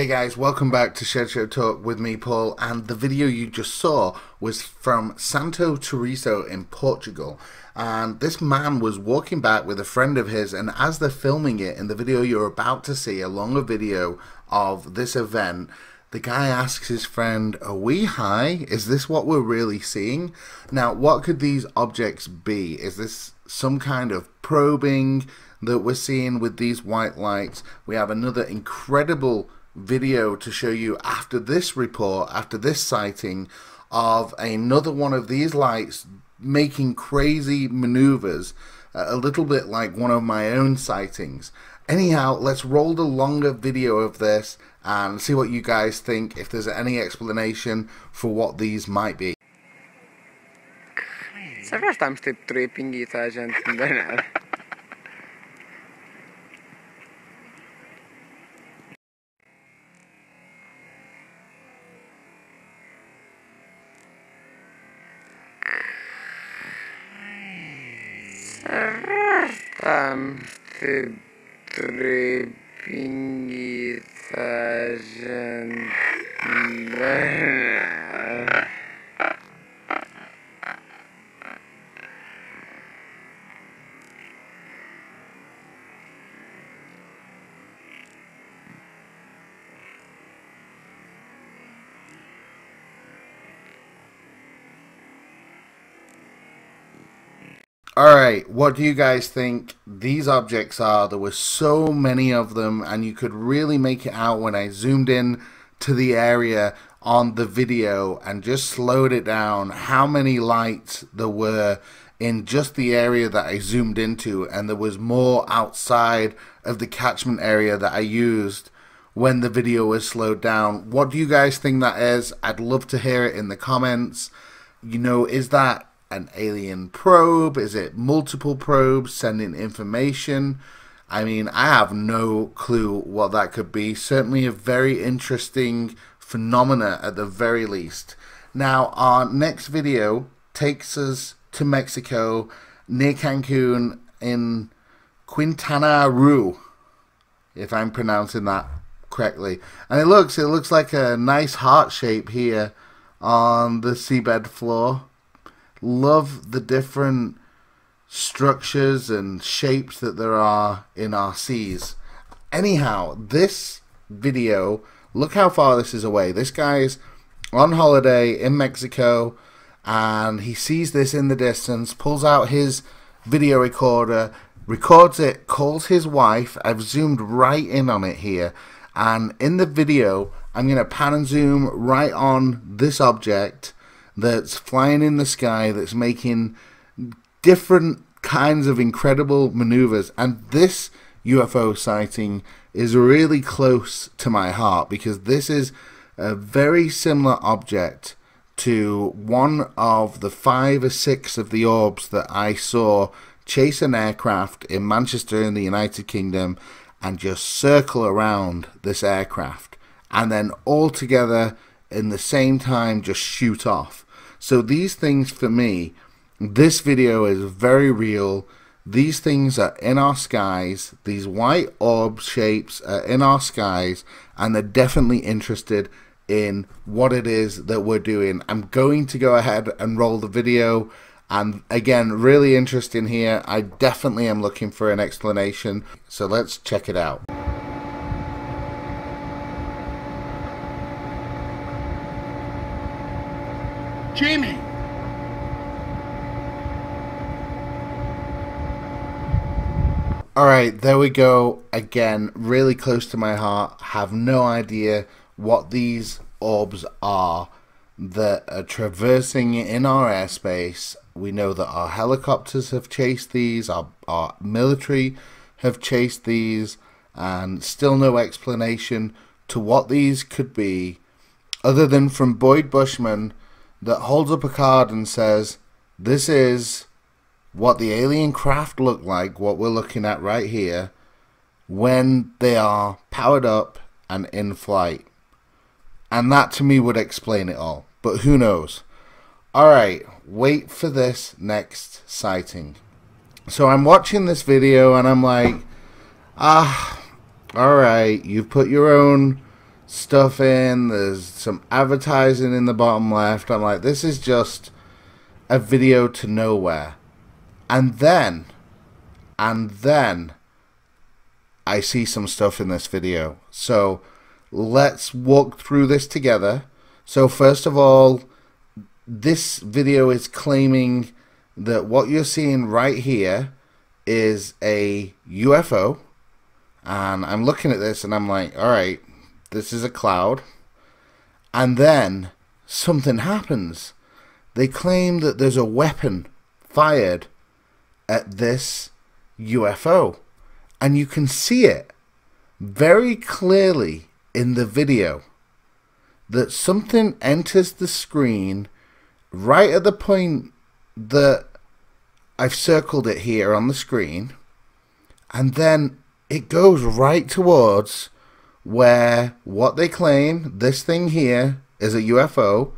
Hey guys, welcome back to Shed Show Talk with me, Paul, and the video you just saw was from Santo Teresa in Portugal. And this man was walking back with a friend of his, and as they're filming it, in the video you're about to see, a longer video of this event, the guy asks his friend, "Are we high? Is this what we're really seeing?" Now, what could these objects be? Is this some kind of probing that we're seeing with these white lights? We have another incredible video to show you after this report, after this sighting, of another one of these lights making crazy maneuvers, a little bit like one of my own sightings. Anyhow, let's roll the longer video of this and see what you guys think, if there's any explanation for what these might be. Será que nós estamos tipo tripping e tá, a gente não dá nada? Será que estamos tipo tripping e tá, a gente não dá nada? Alright, what do you guys think these objects are? There were so many of them, and you could really make it out when I zoomed in to the area on the video and just slowed it down, how many lights there were in just the area that I zoomed into, and there was more outside of the catchment area that I used when the video was slowed down. What do you guys think that is? I'd love to hear it in the comments. You know, is that an alien probe? Is it multiple probes sending information? I mean, I have no clue what that could be. Certainly a very interesting phenomena at the very least. Now, our next video takes us to Mexico, near Cancun, in Quintana Roo, if I'm pronouncing that correctly. And it looks like a nice heart shape here on the seabed floor. Love the different structures and shapes that there are in our seas. Anyhow, this video, look how far this is away. This guy's on holiday in Mexico, and he sees this in the distance, pulls out his video recorder, records it, calls his wife. I've zoomed right in on it here, and in the video I'm going to pan and zoom right on this object that's flying in the sky, that's making different kinds of incredible maneuvers. And this UFO sighting is really close to my heart, because this is a very similar object to one of the 5 or 6 of the orbs that I saw chase an aircraft in Manchester in the United Kingdom and just circle around this aircraft, and then all together in the same time just shoot off. So these things, for me, this video is very real. These things are in our skies. These white orb shapes are in our skies, and they're definitely interested in what it is that we're doing. I'm going to go ahead and roll the video, and again, really interesting here. I definitely am looking for an explanation, so let's check it out. Jamie! Alright, there we go. Again, really close to my heart. Have no idea what these orbs are that are traversing in our airspace. We know that our helicopters have chased these, our military have chased these, and still no explanation to what these could be, other than from Boyd Bushman, that holds up a card and says, this is what the alien craft look like, what we're looking at right here, when they are powered up and in flight. And that to me would explain it all, but who knows. Alright, wait for this next sighting. So I'm watching this video and I'm like, alright, you've put your own stuff in. There's some advertising in the bottom left. I'm like, this is just a video to nowhere. And then I see some stuff in this video. So let's walk through this together. So first of all, this video is claiming that what you're seeing right here is a UFO. And I'm looking at this and I'm like, alright, this is a cloud. And then something happens. They claim that there's a weapon fired at this UFO. And you can see it very clearly in the video that something enters the screen right at the point that I've circled it here on the screen, and then it goes right towards where what they claim, this thing here, is a UFO,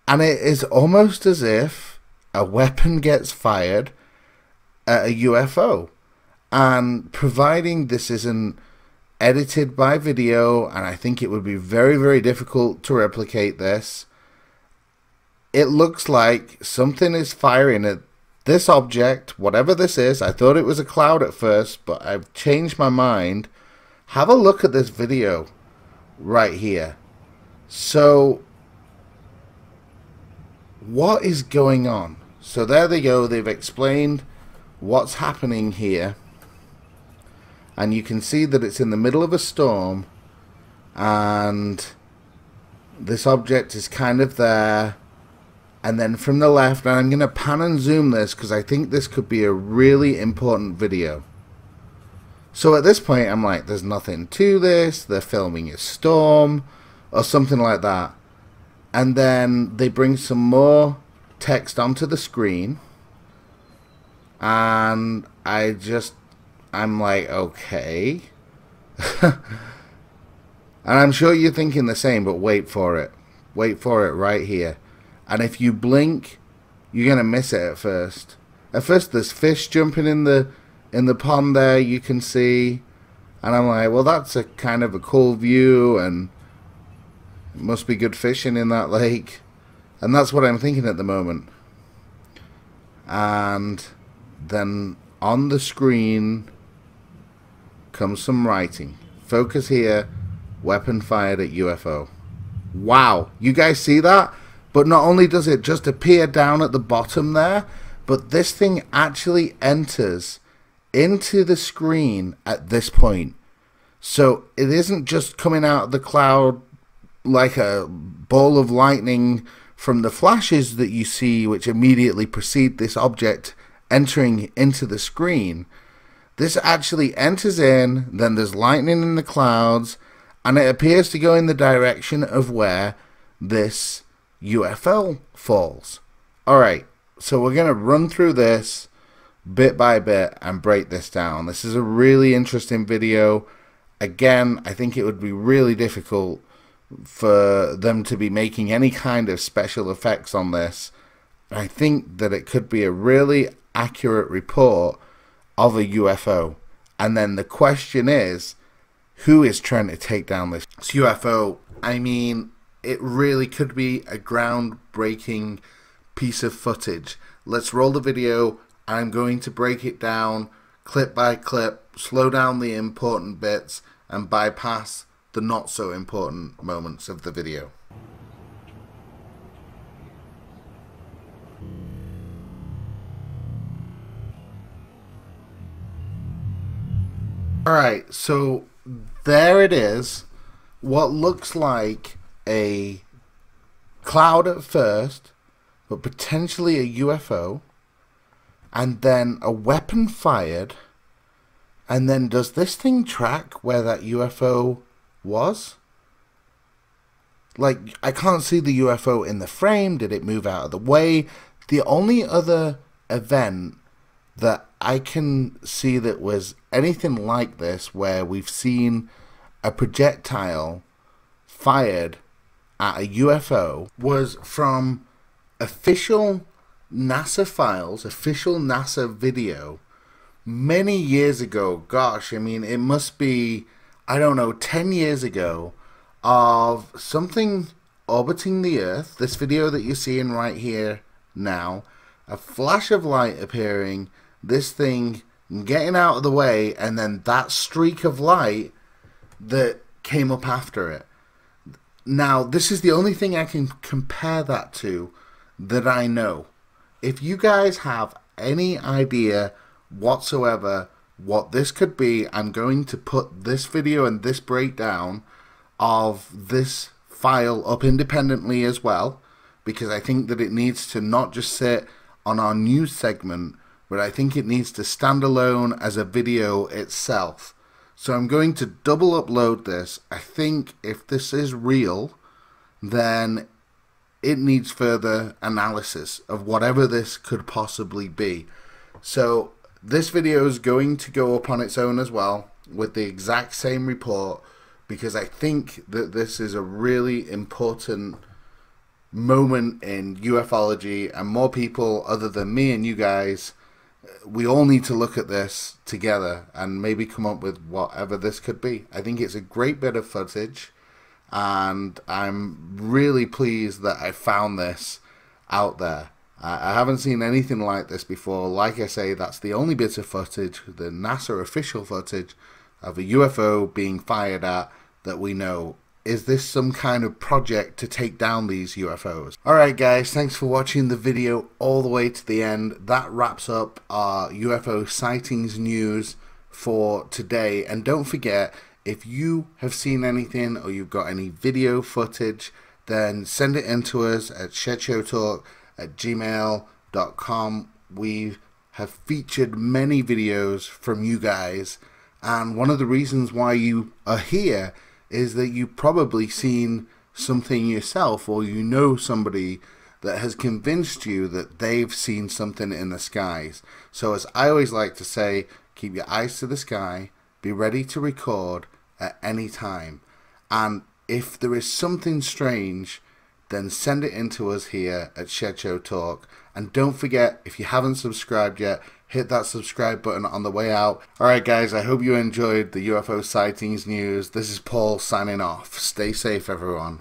and it is almost as if a weapon gets fired at a UFO. And providing this isn't edited by video, and I think it would be very, very difficult to replicate this, it looks like something is firing at this object, whatever this is. I thought it was a cloud at first, but I've changed my mind. Have a look at this video right here. So, what is going on? So there they go. They've explained what's happening here. And you can see that it's in the middle of a storm, and this object is kind of there. And then from the left, and I'm going to pan and zoom this because I think this could be a really important video. So at this point, I'm like, there's nothing to this. They're filming a storm or something like that. And then they bring some more text onto the screen. And I'm like, okay. And I'm sure you're thinking the same, but wait for it. Wait for it right here. And if you blink, you're going to miss it at first. At first, there's fish jumping in the pond there, you can see. And I'm like, well, that's a kind of a cool view, and it must be good fishing in that lake. And that's what I'm thinking at the moment. And then on the screen comes some writing. Focus here, weapon fired at UFO. Wow, you guys see that? But not only does it just appear down at the bottom there, but this thing actually enters into the screen at this point. So it isn't just coming out of the cloud like a ball of lightning from the flashes that you see, which immediately precede this object entering into the screen. This actually enters in, then there's lightning in the clouds, and it appears to go in the direction of where this UFO falls. Alright, so we're going to run through this bit by bit and break this down. This is a really interesting video. Again, I think it would be really difficult for them to be making any kind of special effects on this. I think that it could be a really accurate report of a UFO. And then the question is, who is trying to take down this UFO? I mean, it really could be a groundbreaking piece of footage. Let's roll the video. I'm going to break it down clip by clip, slow down the important bits, and bypass the not so important moments of the video. Alright, so there it is. What looks like a cloud at first, but potentially a UFO, and then a weapon fired, and then does this thing track where that UFO was? Like, I can't see the UFO in the frame. Did it move out of the way? The only other event that I can see that was anything like this, where we've seen a projectile fired at a UFO, was from official NASA files, official NASA video, many years ago. Gosh, I mean, it must be, I don't know, 10 years ago, of something orbiting the Earth. This video that you're seeing right here now, a flash of light appearing, this thing getting out of the way, and then that streak of light that came up after it. Now, this is the only thing I can compare that to that I know. If you guys have any idea whatsoever what this could be, I'm going to put this video and this breakdown of this file up independently as well, because I think that it needs to not just sit on our news segment, but I think it needs to stand alone as a video itself. So I'm going to double upload this. I think if this is real, then it needs further analysis of whatever this could possibly be. So this video is going to go up on its own as well with the exact same report, because I think that this is a really important moment in ufology, and more people other than me and you guys, we all need to look at this together and maybe come up with whatever this could be. I think it's a great bit of footage, and I'm really pleased that I found this out there. I haven't seen anything like this before. Like I say, that's the only bit of footage, the NASA official footage, of a UFO being fired at that we know. Is this some kind of project to take down these UFOs? Alright guys, thanks for watching the video all the way to the end. That wraps up our UFO sightings news for today. And don't forget, if you have seen anything or you've got any video footage, then send it in to us at shedshowtalk@gmail.com. We have featured many videos from you guys, and one of the reasons why you are here is that you've probably seen something yourself, or you know somebody that has convinced you that they've seen something in the skies. So as I always like to say, keep your eyes to the sky, be ready to record at any time. And if there is something strange, then send it in to us here at Shed Show Talk. And don't forget, if you haven't subscribed yet, hit that subscribe button on the way out. Alright guys, I hope you enjoyed the UFO sightings news. This is Paul signing off. Stay safe everyone.